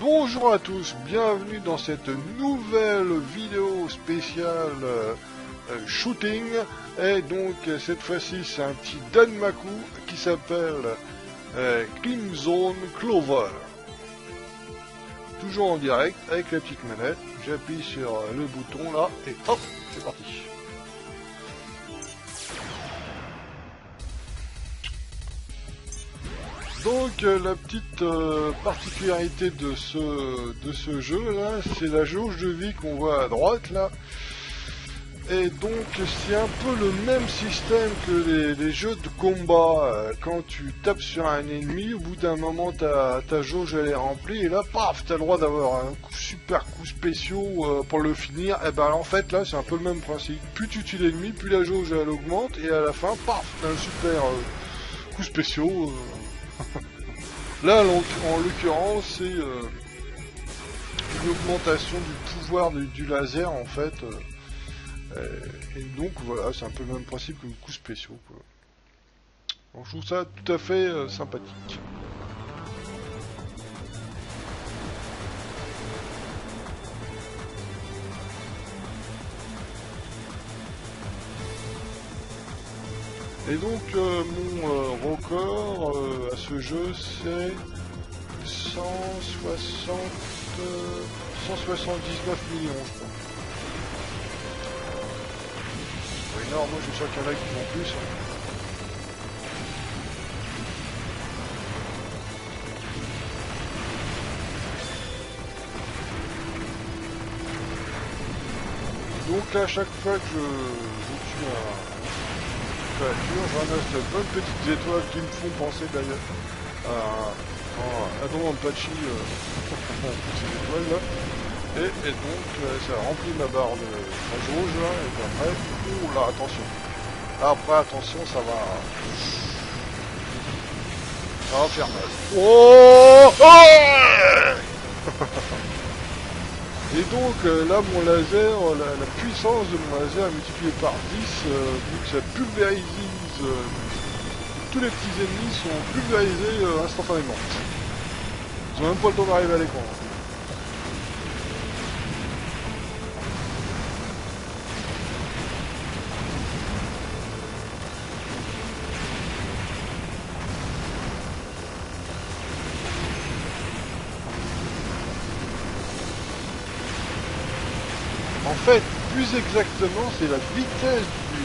Bonjour à tous, bienvenue dans cette nouvelle vidéo spéciale shooting. Et donc cette fois-ci c'est un petit Danmaku qui s'appelle Crimson Clover. Toujours en direct avec la petite manette, j'appuie sur le bouton là et hop, c'est parti. Donc la petite particularité de ce jeu là, c'est la jauge de vie qu'on voit à droite là. Et donc c'est un peu le même système que les jeux de combat. Quand tu tapes sur un ennemi, au bout d'un moment ta jauge elle est remplie et là paf, t'as le droit d'avoir un super coup spéciaux pour le finir. Et ben en fait là c'est un peu le même principe. Plus tu tues l'ennemi, plus la jauge elle augmente et à la fin paf, t'as un super coup spéciaux. Là, en l'occurrence, c'est une augmentation du pouvoir du laser, en fait. Et donc, voilà, c'est un peu le même principe que le coup spéciaux, quoi. Donc, je trouve ça tout à fait sympathique. Et donc, mon record à ce jeu, c'est 179 millions, je crois. C'est pas énorme, moi je suis sûr qu'il y en a qui font plus. Donc là, à chaque fois que je tue un créature, je ramasse de bonnes petites étoiles qui me font penser d'ailleurs à Donpachi, ces étoiles là. Et donc ça remplit ma barre de ma jauge là, et puis après, ouh là, attention. Après, attention, ça va faire mal. Oh, et donc là, mon laser, la puissance de mon laser est multipliée par 10, vu que ça pulvérise, tous les petits ennemis sont pulvérisés instantanément. Ils ont même pas le temps d'arriver à l'écran. En fait, plus exactement, c'est la vitesse du...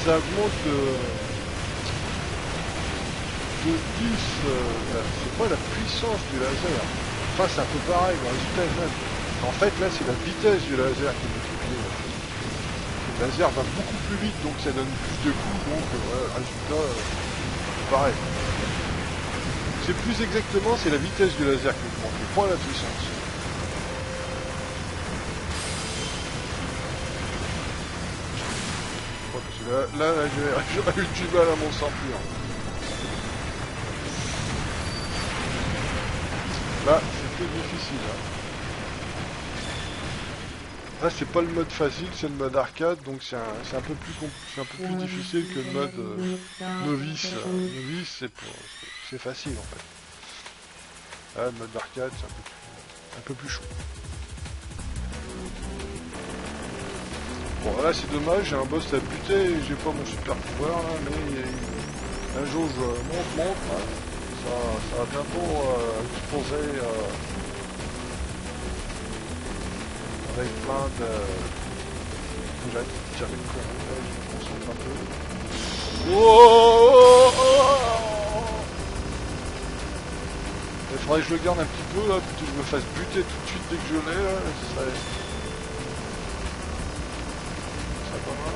ça augmente de 10... c'est pas la puissance du laser. Enfin, c'est un peu pareil, le résultat est même. En fait, là, c'est la vitesse du laser qui est multipliée. Le laser va beaucoup plus vite, donc ça donne plus de coups, donc ouais, le résultat, pareil. C'est plus exactement, c'est la vitesse du laser qui augmente, mais pas la puissance. Là, j'aurais eu du mal à m'en sortir. Là, c'était difficile. Là, c'est pas le mode facile, c'est le mode arcade, donc c'est un peu plus difficile que le mode novice. Novice, c'est facile en fait. Là, le mode arcade, c'est un peu plus chaud. Bon, là, c'est dommage, j'ai un boss à buter et j'ai pas mon super pouvoir là, mais la jauge monte. Là. Ça va bientôt exploser avec plein de... Là, j'avais une connerie, là, je me concentre un peu. Il faudrait que je le garde un petit peu là, plutôt que je me fasse buter tout de suite dès que je l'ai là, ça serait pas mal.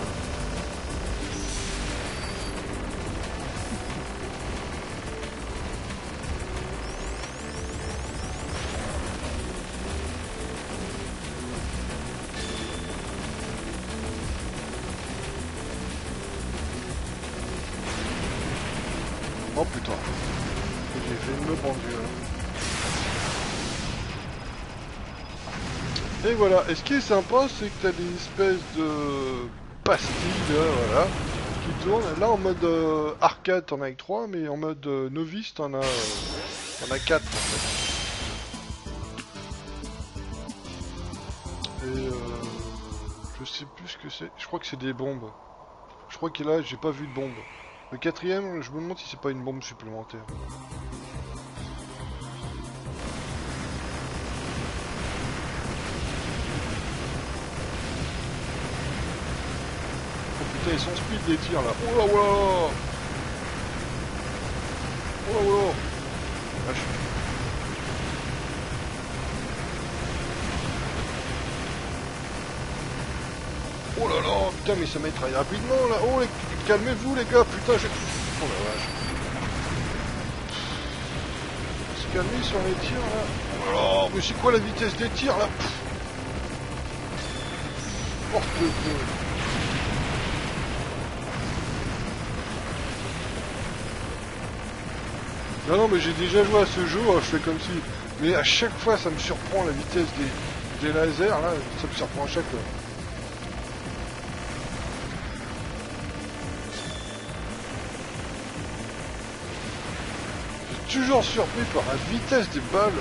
Oh putain, j'ai fait une me pendule. Et voilà, et ce qui est sympa, c'est que t'as des espèces de pastilles, là, voilà, qui tournent. Là, en mode arcade, t'en as que 3, mais en mode novice, t'en as 4, en fait. Je sais plus ce que c'est. Je crois que c'est des bombes. Je crois que là, j'ai pas vu de bombe. Le quatrième, je me demande si c'est pas une bombe supplémentaire. Oh putain, ils sont speed les tirs là. Oh là, oh là. Oh là, oh là. Vache. Oh là là, putain, mais ça m'étraille rapidement là. Oh, calmez-vous les gars, putain, j'ai... Oh la vache. Se calmer sur les tirs là. Oh là là, mais c'est quoi la vitesse des tirs là? Porte de Dieu. Non, non, mais j'ai déjà joué à ce jeu, je fais comme si... Mais à chaque fois, ça me surprend la vitesse des lasers, là, ça me surprend à chaque fois. Je suis toujours surpris par la vitesse des balles.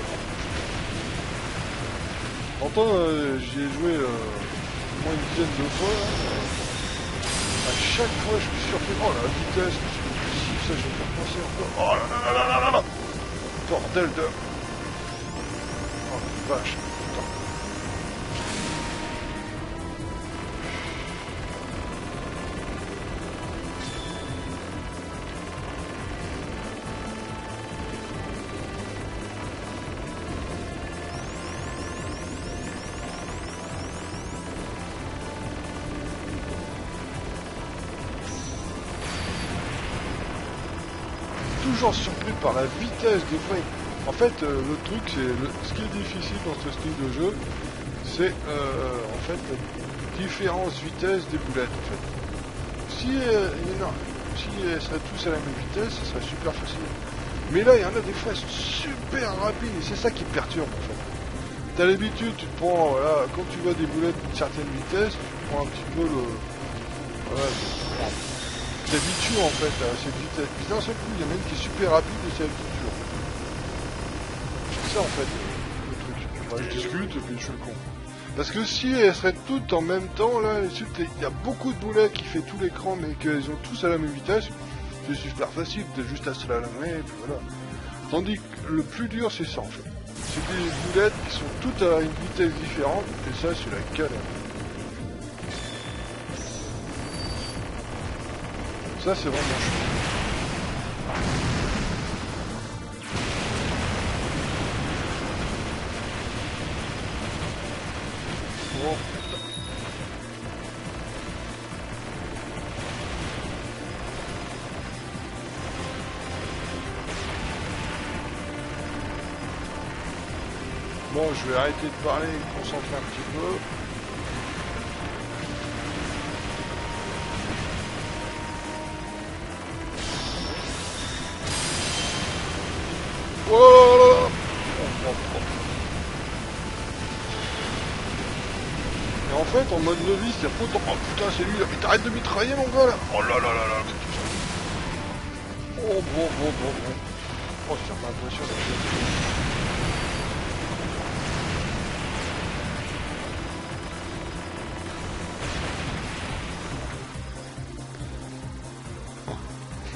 Pourtant, j'y ai joué au moins une dizaine de fois. Là. À chaque fois, je suis surpris. Oh la vitesse, ça, je vais me faire penser encore. Oh là là là là là là. Bordel de... Oh la vache. Putain. Toujours surpris par la vitesse des frames. En fait, le truc, c'est ce qui est difficile dans ce style de jeu, c'est en fait la différence vitesse des boulettes. En fait, si elles seraient tous à la même vitesse, ce serait super facile. Mais là, il y en a des fois super rapides et c'est ça qui perturbe en fait. T'as l'habitude, tu te prends, voilà, quand tu vois des boulettes d'une certaine vitesse, tu prends un petit peu le, voilà, t'habitues en fait à cette vitesse. Puis d'un seul coup, il y en a une qui est super rapide et c'est habitué. C'est ça en fait le truc. Enfin, je discute et puis je suis le con. Parce que si elles seraient toutes en même temps, là, il y a beaucoup de boulettes qui fait tout l'écran mais qu'elles ont tous à la même vitesse, c'est super facile de juste à se la et puis voilà. Tandis que le plus dur c'est ça en fait. C'est des boulettes qui sont toutes à une vitesse différente et ça c'est la galère. Ça c'est vraiment chaud. Bon. Bon, je vais arrêter de parler et me concentrer un petit peu. Oh, et en fait, en mode novice, il y a pas autant... Oh putain, c'est lui là, mais t'arrêtes de mitrailler mon gars là. Oh là là là là. Oh bon. Oh, ça m'impressionne.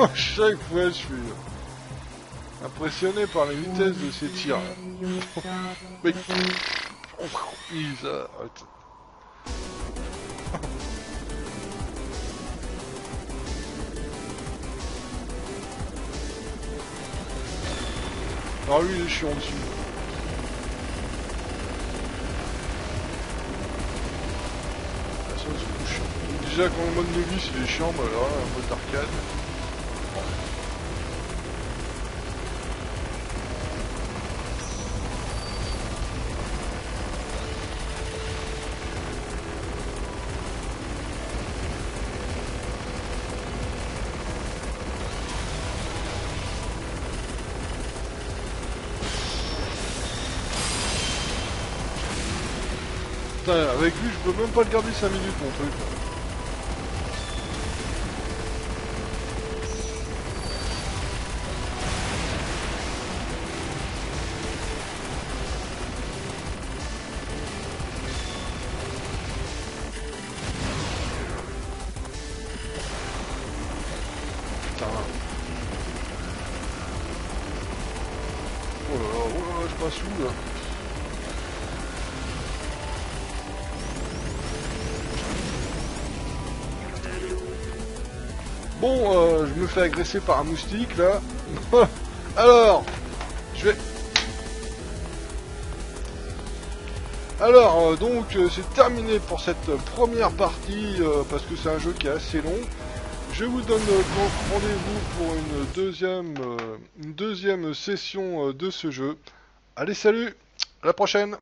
À chaque fois, je suis impressionné par la vitesse de ces tirs. Mais... ça... Ah lui, il est chiant dessus. Ah, ça, c'est chiant. Déjà, quand le mode novice, il est chiant, bah là, un mode d'arcade. Avec lui, je peux même pas le garder 5 minutes, mon truc. Oh là là, je passe où là? Bon, je me fais agresser par un moustique là. Alors, je vais... Alors, donc, c'est terminé pour cette première partie, parce que c'est un jeu qui est assez long. Je vous donne donc rendez-vous pour une deuxième session de ce jeu. Allez, salut, à la prochaine!